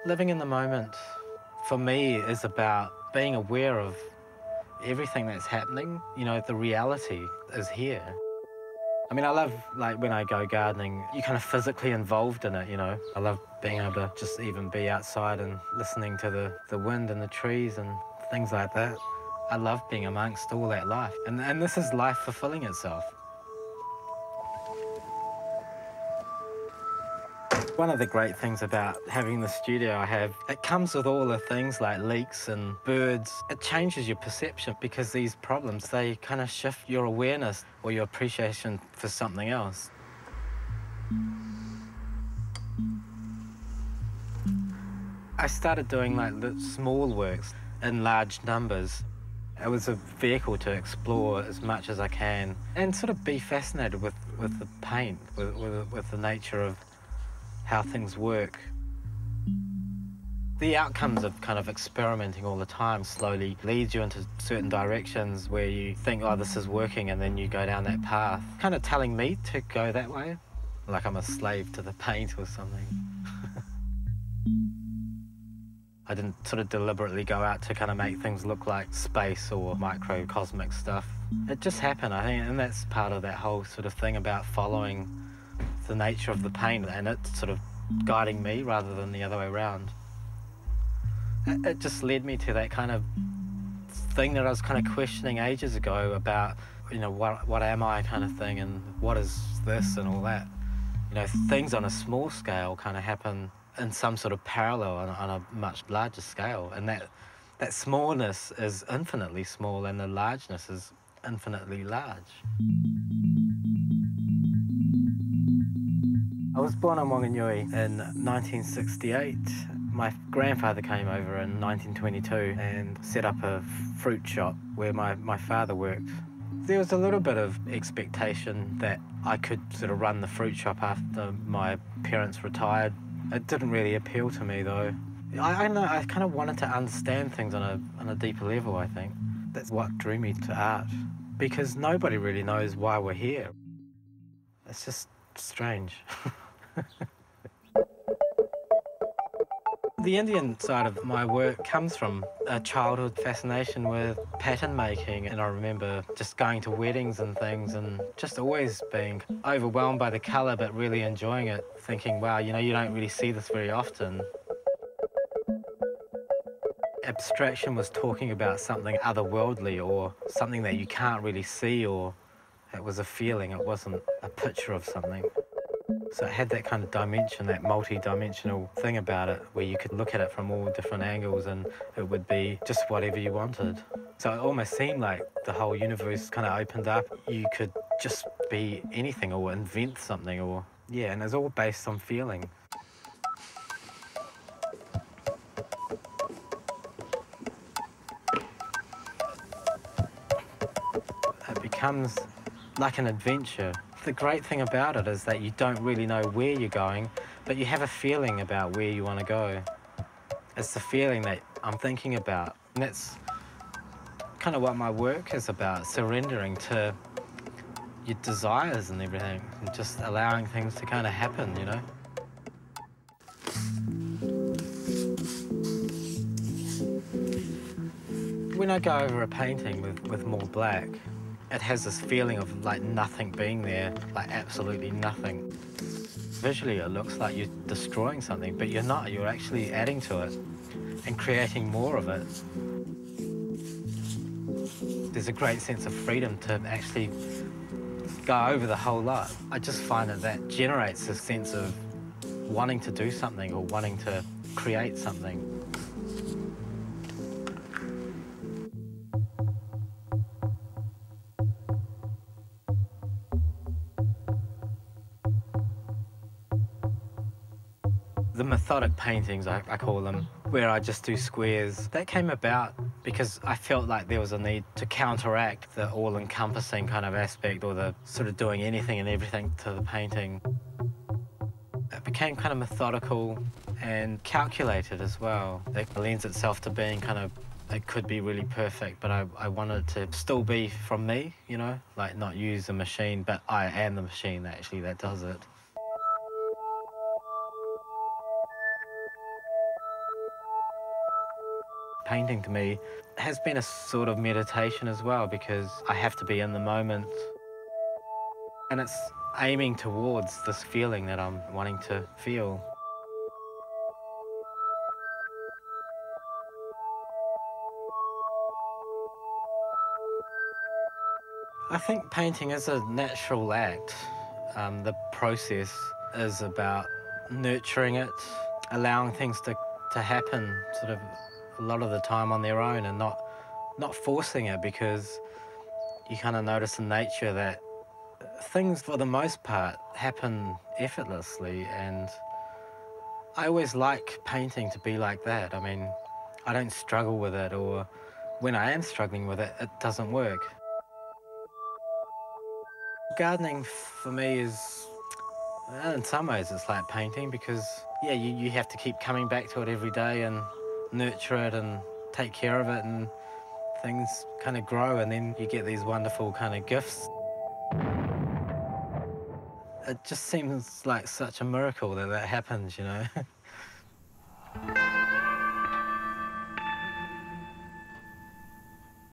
Living in the moment, for me, is about being aware of everything that's happening. You know, the reality is here. I mean, I love, like, when I go gardening, you're kind of physically involved in it, you know. I love being able to just even be outside and listening to the wind and the trees and things like that. I love being amongst all that life. And this is life fulfilling itself. One of the great things about having the studio I have, it comes with all the things like leaks and birds. It changes your perception because these problems, they kind of shift your awareness or your appreciation for something else. I started doing like the small works in large numbers. It was a vehicle to explore as much as I can and sort of be fascinated with the paint, with the nature of how things work. The outcomes of kind of experimenting all the time slowly leads you into certain directions where you think, oh, this is working, and then you go down that path, kind of telling me to go that way, like I'm a slave to the paint or something. I didn't sort of deliberately go out to kind of make things look like space or microcosmic stuff. It just happened, I think, and that's part of that whole sort of thing about following the nature of the paint and it sort of guiding me rather than the other way around. It just led me to that kind of thing that I was kind of questioning ages ago about, you know, what am I kind of thing and what is this and all that. You know, things on a small scale kind of happen in some sort of parallel on a much larger scale, and that smallness is infinitely small and the largeness is infinitely large. I was born in Wanganui in 1968. My grandfather came over in 1922 and set up a fruit shop where my father worked. There was a little bit of expectation that I could sort of run the fruit shop after my parents retired. It didn't really appeal to me, though. I know I kind of wanted to understand things on a deeper level, I think. That's what drew me to art, because nobody really knows why we're here. It's just strange. The Indian side of my work comes from a childhood fascination with pattern making, and I remember just going to weddings and things and just always being overwhelmed by the colour but really enjoying it, thinking, wow, you know, you don't really see this very often. Abstraction was talking about something otherworldly or something that you can't really see, or it was a feeling, it wasn't a picture of something. So it had that kind of dimension, that multi-dimensional thing about it, where you could look at it from all different angles and it would be just whatever you wanted. So it almost seemed like the whole universe kind of opened up. You could just be anything or invent something, or, yeah, and it's all based on feeling. It becomes like an adventure. The great thing about it is that you don't really know where you're going, but you have a feeling about where you want to go. It's the feeling that I'm thinking about, and that's kind of what my work is about, surrendering to your desires and everything, and just allowing things to kind of happen, you know? When I go over a painting with more black, it has this feeling of like nothing being there, like absolutely nothing. Visually it looks like you're destroying something, but you're not, you're actually adding to it and creating more of it. There's a great sense of freedom to actually go over the whole lot. I just find that generates a sense of wanting to do something or wanting to create something. The methodic paintings, I call them, where I just do squares, that came about because I felt like there was a need to counteract the all-encompassing kind of aspect, or the sort of doing anything and everything to the painting. It became kind of methodical and calculated as well. It lends itself to being kind of, it could be really perfect, but I wanted it to still be from me, you know, like not use a machine, but I am the machine actually that does it. Painting to me has been a sort of meditation as well, because I have to be in the moment. And it's aiming towards this feeling that I'm wanting to feel. I think painting is a natural act. The process is about nurturing it, allowing things to happen sort of a lot of the time on their own, and not forcing it, because you kind of notice in nature that things for the most part happen effortlessly, and I always like painting to be like that. I mean, I don't struggle with it, or when I am struggling with it, it doesn't work. Gardening for me is, in some ways, it's like painting, because, yeah, you have to keep coming back to it every day and nurture it and take care of it, and things kind of grow, and then you get these wonderful kind of gifts. It just seems like such a miracle that that happens, you know?